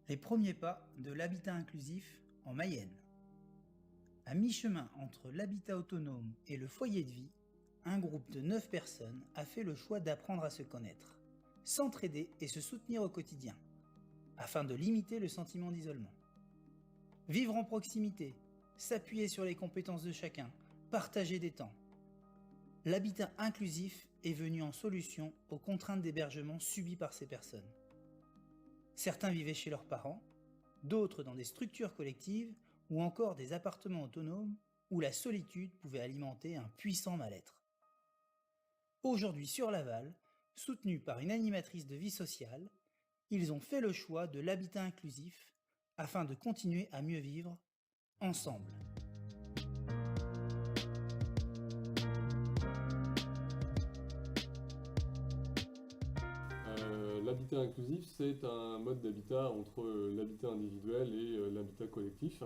Les premiers pas de l'habitat inclusif en Mayenne. À mi-chemin entre l'habitat autonome et le foyer de vie, un groupe de 9 personnes a fait le choix d'apprendre à se connaître, s'entraider et se soutenir au quotidien, afin de limiter le sentiment d'isolement. Vivre en proximité, s'appuyer sur les compétences de chacun, partager des temps. L'habitat inclusif est venu en solution aux contraintes d'hébergement subies par ces personnes. Certains vivaient chez leurs parents, d'autres dans des structures collectives ou encore des appartements autonomes où la solitude pouvait alimenter un puissant mal-être. Aujourd'hui sur Laval, soutenus par une animatrice de vie sociale, ils ont fait le choix de l'habitat inclusif afin de continuer à mieux vivre ensemble. L'habitat inclusif, c'est un mode d'habitat entre l'habitat individuel et l'habitat collectif.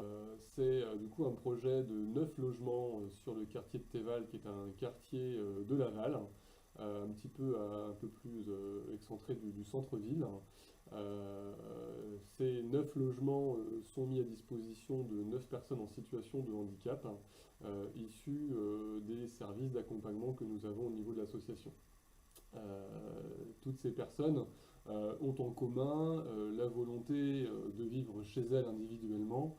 C'est du coup un projet de 9 logements sur le quartier de Théval, qui est un quartier de Laval, un peu plus excentré du centre-ville. Ces 9 logements sont mis à disposition de 9 personnes en situation de handicap, issus des services d'accompagnement que nous avons au niveau de l'association. Toutes ces personnes ont en commun la volonté de vivre chez elles individuellement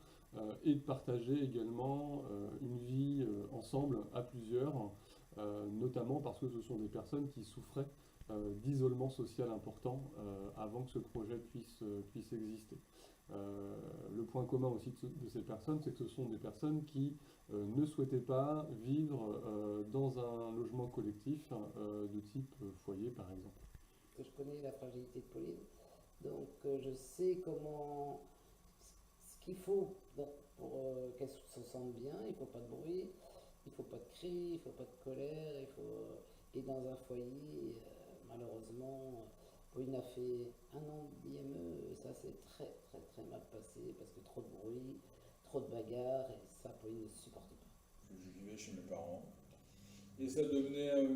et de partager également une vie ensemble à plusieurs, notamment parce que ce sont des personnes qui souffraient d'isolement social important avant que ce projet puisse exister. Le point commun aussi de ces personnes, c'est que ce sont des personnes qui ne souhaitaient pas vivre dans un logement collectif de type foyer par exemple. Je connais la fragilité de Pauline, donc je sais ce qu'il faut pour qu'elle se sente bien. Il ne faut pas de bruit, il ne faut pas de cris, il ne faut pas de colère, et dans un foyer, malheureusement, Pauline a fait 1 an d'IME et ça s'est très très très mal passé parce que trop de bruit, trop de bagarres et ça Pauline ne supporte pas. Je vivais chez mes parents et ça devenait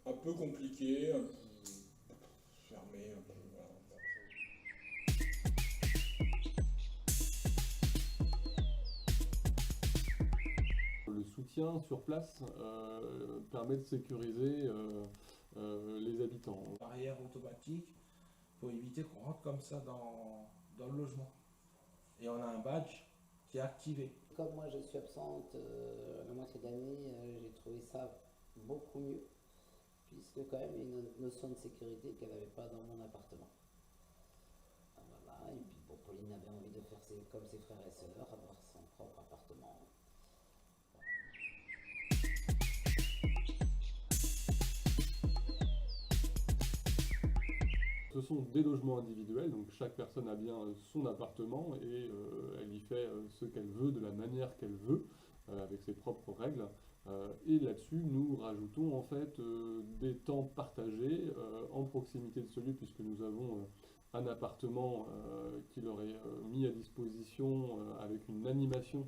un peu compliqué, un peu fermé, un peu voilà. Le soutien sur place permet de sécuriser les habitants. Barrière automatique pour éviter qu'on rentre comme ça dans le logement. Et on a un badge qui est activé. Comme moi je suis absente la moitié d'année, j'ai trouvé ça beaucoup mieux, puisque quand même il y a une notion de sécurité qu'elle n'avait pas dans mon appartement. Voilà. Et puis bon, Pauline avait envie de faire comme ses frères et sœurs, avoir son propre appartement. Ce sont des logements individuels, donc chaque personne a bien son appartement et elle y fait ce qu'elle veut, de la manière qu'elle veut, avec ses propres règles. Et là-dessus, nous rajoutons en fait des temps partagés en proximité de celui, puisque nous avons un appartement qui leur est mis à disposition avec une animation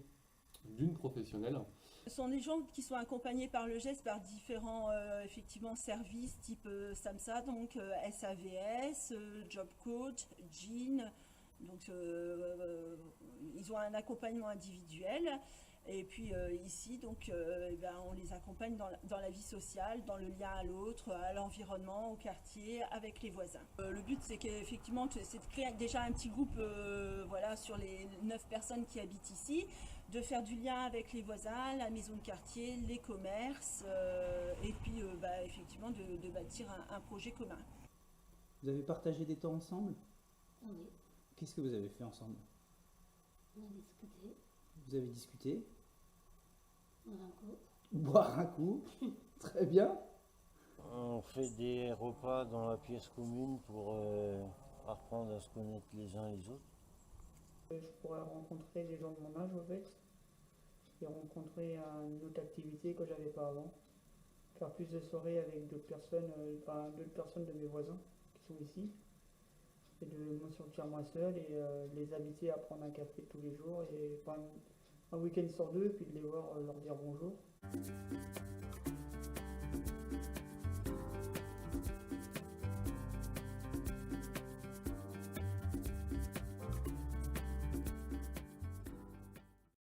d'une professionnelle. Ce sont des gens qui sont accompagnés par le geste par différents effectivement services type SAMSA, donc SAVS, Job Coach, Jean. Donc ils ont un accompagnement individuel et puis ici donc on les accompagne dans la vie sociale, dans le lien à l'autre, à l'environnement, au quartier, avec les voisins. Le but c'est qu'effectivement c'est de créer déjà un petit groupe voilà, sur les 9 personnes qui habitent ici, de faire du lien avec les voisins, la maison de quartier, les commerces et puis effectivement de bâtir un projet commun. Vous avez partagé des temps ensemble? Oui, Qu'est-ce que vous avez fait ensemble? on a discuté, Vous avez discuté? on a un coup. Boire un coup? Très bien. On fait des repas dans la pièce commune pour apprendre à se connaître les uns les autres. Je pourrais rencontrer des gens de mon âge en fait, et rencontrer une autre activité que j'avais pas avant. Faire plus de soirées avec d'autres personnes de mes voisins qui sont ici. Et de me sentir moi seul et les inviter à prendre un café tous les jours et un week-end sur 2 puis de les voir leur dire bonjour.